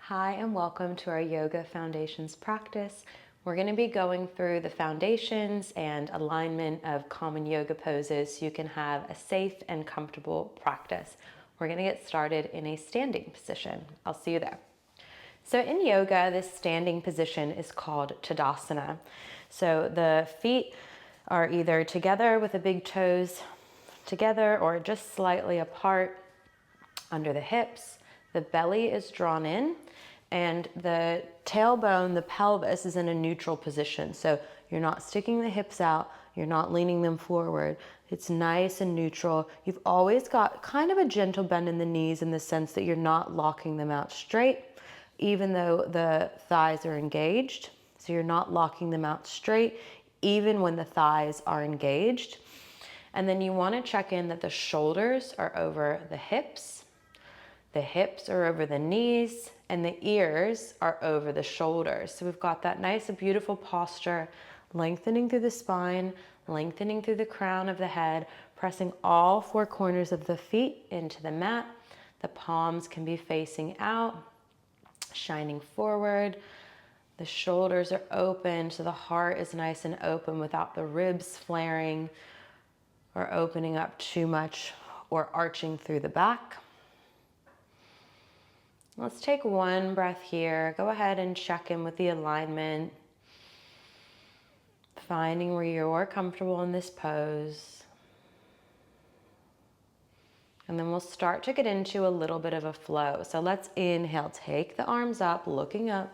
Hi and welcome to our Yoga Foundations practice. We're going to be going through the foundations and alignment of common yoga poses so you can have a safe and comfortable practice. We're going to get started in a standing position. I'll see you there. So in yoga, this standing position is called Tadasana. So the feet are either together with the big toes together or just slightly apart under the hips. The belly is drawn in and the tailbone, the pelvis is in a neutral position. So you're not sticking the hips out, you're not leaning them forward. It's nice and neutral. You've always got kind of a gentle bend in the knees in the sense that you're not locking them out straight, even though the thighs are engaged. So you're not locking them out straight, even when the thighs are engaged. And then you want to check in that the shoulders are over the hips are over the knees, and the ears are over the shoulders. So we've got that nice, beautiful posture, lengthening through the spine, lengthening through the crown of the head, pressing all four corners of the feet into the mat. The palms can be facing out, shining forward. The shoulders are open, so the heart is nice and open without the ribs flaring or opening up too much or arching through the back. Let's take one breath here. Go ahead and check in with the alignment, finding where you're comfortable in this pose. And then we'll start to get into a little bit of a flow. So let's inhale, take the arms up, looking up.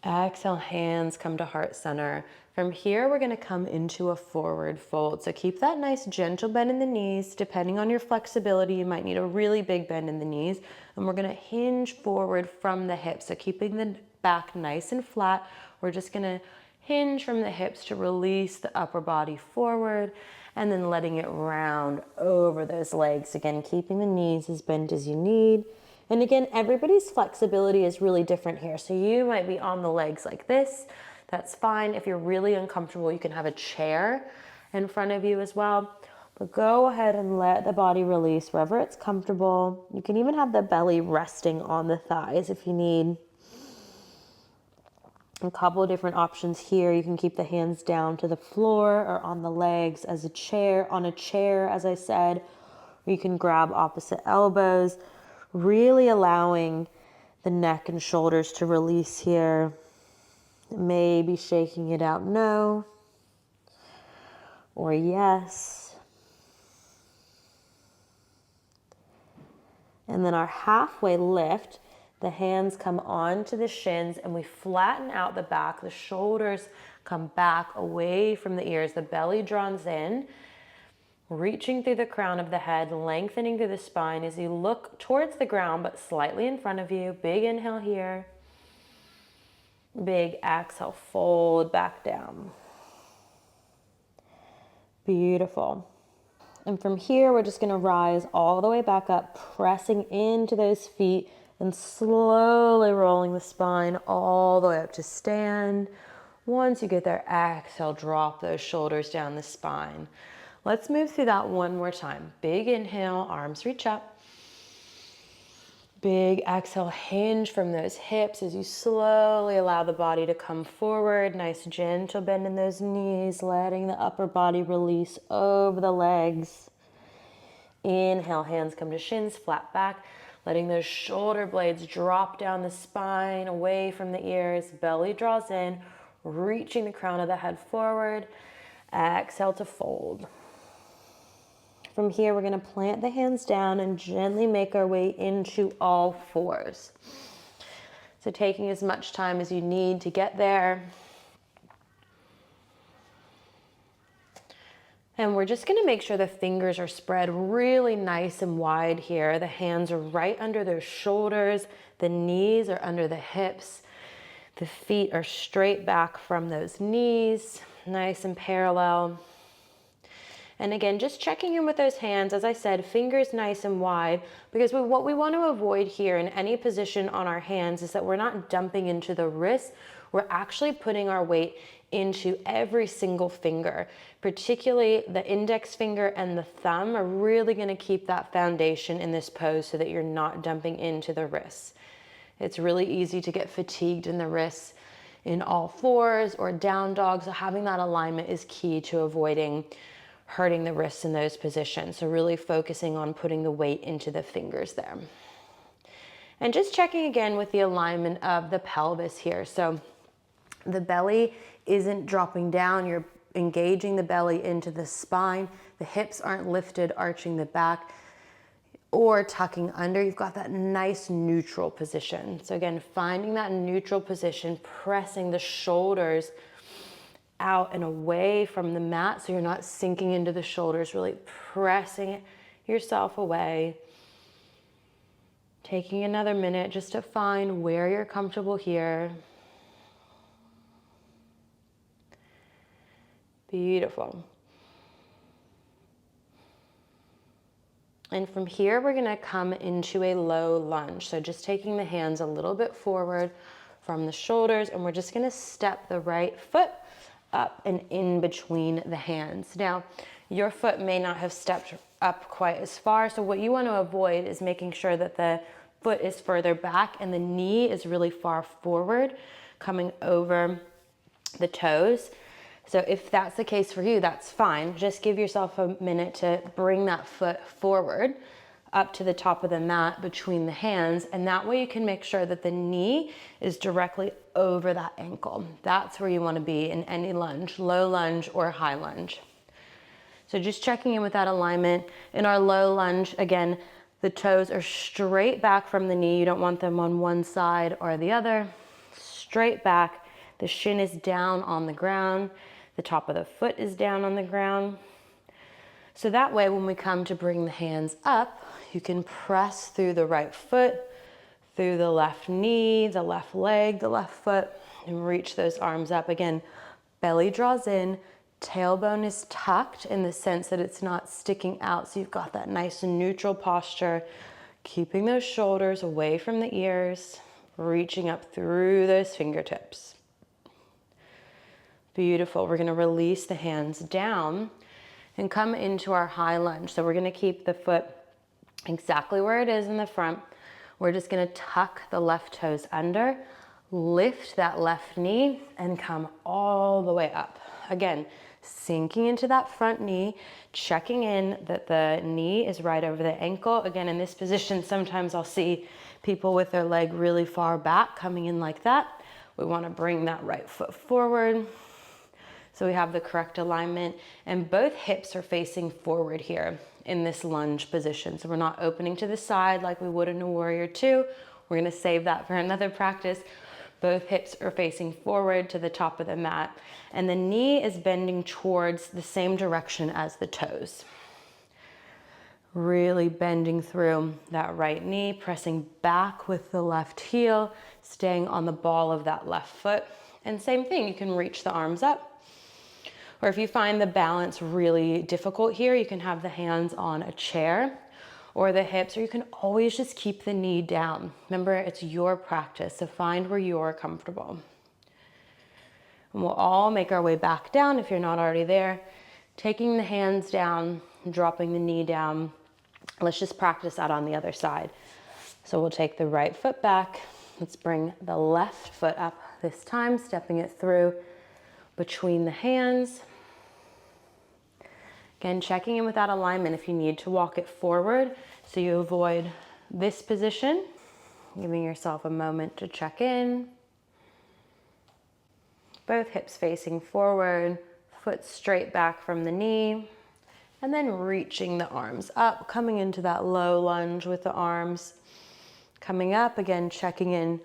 Exhale, hands come to heart center. From here, we're going to come into a forward fold. So keep that nice gentle bend in the knees. Depending on your flexibility, you might need a really big bend in the knees. And we're going to hinge forward from the hips. So keeping the back nice and flat, we're just going to hinge from the hips to release the upper body forward and then letting it round over those legs. Again, keeping the knees as bent as you need. And again, everybody's flexibility is really different here. So you might be on the legs like this. That's fine. If you're really uncomfortable, you can have a chair in front of you as well. But go ahead and let the body release wherever it's comfortable. You can even have the belly resting on the thighs if you need. A couple of different options here. You can keep the hands down to the floor or on the legs as a chair, on a chair, as I said. Or you can grab opposite elbows, really allowing the neck and shoulders to release here. Maybe shaking it out no or yes. And then our halfway lift, the hands come onto the shins and we flatten out the back. The shoulders come back away from the ears. The belly draws in, reaching through the crown of the head, lengthening through the spine as you look towards the ground but slightly in front of you. Big inhale here. Big exhale, fold back down. Beautiful. And from here, we're just going to rise all the way back up, pressing into those feet and slowly rolling the spine all the way up to stand. Once you get there, exhale, drop those shoulders down the spine. Let's move through that one more time. Big inhale, arms reach up. Big exhale, hinge from those hips as you slowly allow the body to come forward. Nice gentle bend in those knees, letting the upper body release over the legs. Inhale, hands come to shins, flat back, letting those shoulder blades drop down the spine, away from the ears. Belly draws in, reaching the crown of the head forward. Exhale to fold. From here, we're going to plant the hands down and gently make our way into all fours. So taking as much time as you need to get there. And we're just going to make sure the fingers are spread really nice and wide here. The hands are right under their shoulders. The knees are under the hips. The feet are straight back from those knees, nice and parallel. And again, just checking in with those hands, as I said, fingers nice and wide, because what we want to avoid here in any position on our hands is that we're not dumping into the wrist. We're actually putting our weight into every single finger, particularly the index finger and the thumb are really going to keep that foundation in this pose so that you're not dumping into the wrists. It's really easy to get fatigued in the wrists in all fours or down dog, so having that alignment is key to avoiding hurting the wrists in those positions. So really focusing on putting the weight into the fingers there. And just checking again with the alignment of the pelvis here. So the belly isn't dropping down, you're engaging the belly into the spine. The hips aren't lifted, arching the back or tucking under. You've got that nice neutral position. So again, finding that neutral position, pressing the shoulders out and away from the mat so you're not sinking into the shoulders, really pressing yourself away. Taking another minute just to find where you're comfortable here. Beautiful. And from here, we're gonna come into a low lunge. So just taking the hands a little bit forward from the shoulders, and we're just gonna step the right foot up and in between the hands. Now, your foot may not have stepped up quite as far, so what you want to avoid is making sure that the foot is further back and the knee is really far forward, coming over the toes. So if that's the case for you, that's fine. Just give yourself a minute to bring that foot forward up to the top of the mat between the hands, and that way you can make sure that the knee is directly over that ankle. That's where you want to be in any lunge, low lunge or high lunge. So just checking in with that alignment. In our low lunge, again, the toes are straight back from the knee. You don't want them on one side or the other. Straight back. The shin is down on the ground. The top of the foot is down on the ground. So that way, when we come to bring the hands up, you can press through the right foot, through the left knee, the left leg, the left foot, and reach those arms up. Again, belly draws in, tailbone is tucked in the sense that it's not sticking out. So you've got that nice neutral posture, keeping those shoulders away from the ears, reaching up through those fingertips. Beautiful. We're going to release the hands down and come into our high lunge. So we're going to keep the foot exactly where it is in the front. We're just going to tuck the left toes under, lift that left knee, and come all the way up. Again, sinking into that front knee, checking in that the knee is right over the ankle. Again, in this position, sometimes I'll see people with their leg really far back coming in like that. We want to bring that right foot forward so we have the correct alignment, and both hips are facing forward here in this lunge position. So we're not opening to the side like we would in a warrior two. We're going to save that for another practice. Both hips are facing forward to the top of the mat, and the knee is bending towards the same direction as the toes. Really bending through that right knee, pressing back with the left heel, staying on the ball of that left foot. And same thing, you can reach the arms up. Or if you find the balance really difficult here, you can have the hands on a chair or the hips, or you can always just keep the knee down. Remember, it's your practice, so find where you're comfortable. And we'll all make our way back down if you're not already there. Taking the hands down, dropping the knee down. Let's just practice that on the other side. So we'll take the right foot back. Let's bring the left foot up this time, stepping it through between the hands. Again, checking in with that alignment if you need to walk it forward so you avoid this position. Giving yourself a moment to check in. Both hips facing forward, foot straight back from the knee, and then reaching the arms up, coming into that low lunge with the arms. Coming up, again, checking in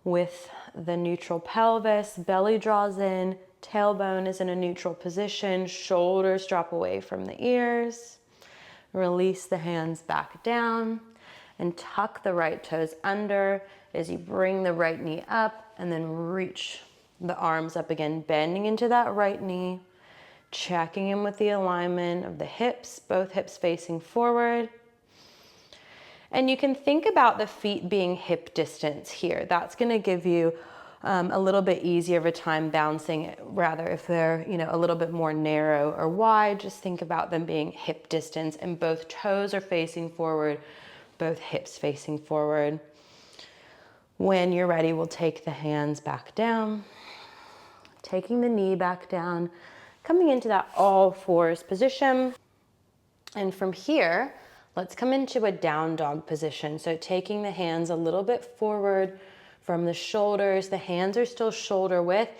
with the neutral pelvis, belly draws in, tailbone is in a neutral position, shoulders drop away from the ears. Release the hands back down and tuck the right toes under as you bring the right knee up, and then reach the arms up again, bending into that right knee, Checking in with the alignment of the hips, both hips facing forward. And you can think about the feet being hip distance here. That's going to give you a little bit easier of a time bouncing. Rather, if they're, a little bit more narrow or wide, just think about them being hip distance, and both toes are facing forward, both hips facing forward. When you're ready, we'll take the hands back down, taking the knee back down, coming into that all fours position. And from here, let's come into a down dog position. So taking the hands a little bit forward from the shoulders, the hands are still shoulder width.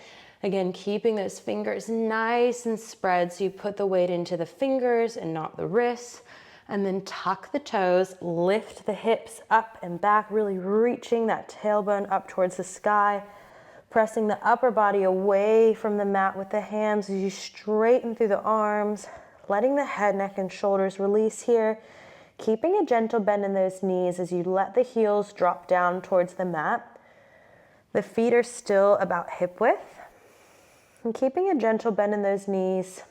Again, keeping those fingers nice and spread so you put the weight into the fingers and not the wrists. And then tuck the toes, lift the hips up and back, really reaching that tailbone up towards the sky. Pressing the upper body away from the mat with the hands as you straighten through the arms, letting the head, neck, and shoulders release here. Keeping a gentle bend in those knees as you let the heels drop down towards the mat. The feet are still about hip width. And keeping a gentle bend in those knees.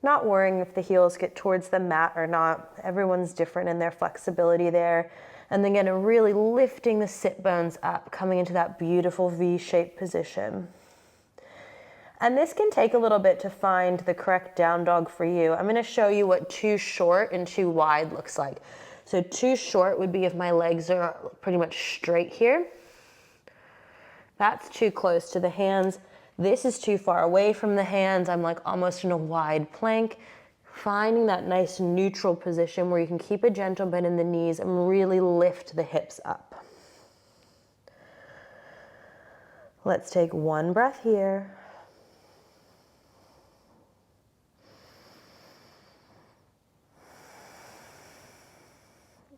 Not worrying if the heels get towards the mat or not. Everyone's different in their flexibility there. And then again, really lifting the sit bones up, coming into that beautiful V-shaped position. And this can take a little bit to find the correct down dog for you. I'm gonna show you what too short and too wide looks like. So too short would be if my legs are pretty much straight here. That's too close to the hands. This is too far away from the hands. I'm like almost in a wide plank. Finding that nice neutral position where you can keep a gentle bend in the knees and really lift the hips up. Let's take one breath here.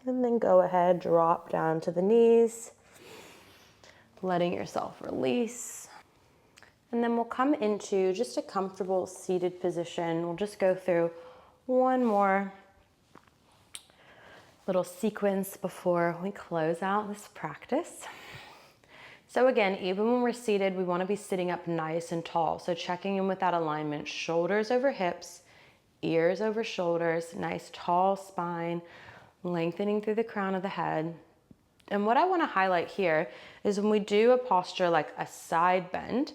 And then go ahead, drop down to the knees, letting yourself release. And then we'll come into just a comfortable seated position. We'll just go through one more little sequence before we close out this practice. So again, even when we're seated, we want to be sitting up nice and tall. So checking in with that alignment, shoulders over hips, ears over shoulders, nice tall spine, lengthening through the crown of the head. And what I want to highlight here is when we do a posture like a side bend,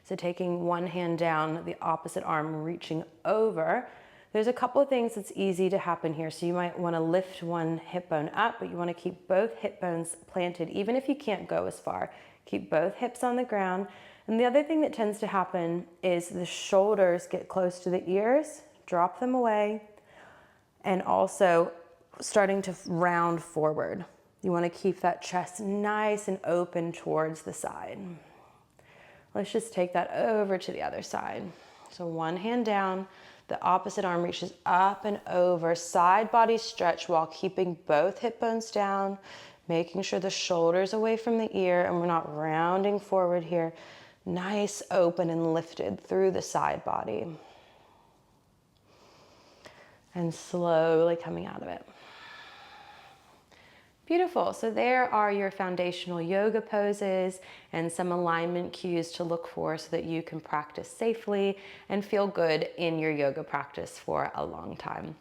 so taking one hand down, the opposite arm reaching over, there's a couple of things that's easy to happen here. So you might want to lift one hip bone up, but you want to keep both hip bones planted, even if you can't go as far. Keep both hips on the ground. And the other thing that tends to happen is the shoulders get close to the ears, drop them away, and also starting to round forward. You want to keep that chest nice and open towards the side. Let's just take that over to the other side. So one hand down, the opposite arm reaches up and over, side body stretch while keeping both hip bones down, making sure the shoulders away from the ear and we're not rounding forward here. Nice, open and lifted through the side body. And slowly coming out of it. Beautiful. So there are your foundational yoga poses and some alignment cues to look for so that you can practice safely and feel good in your yoga practice for a long time.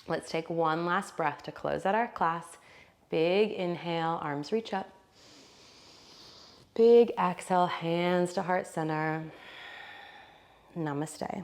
Let's take one last breath to close out our class. Big inhale, arms reach up. Big exhale, hands to heart center. Namaste.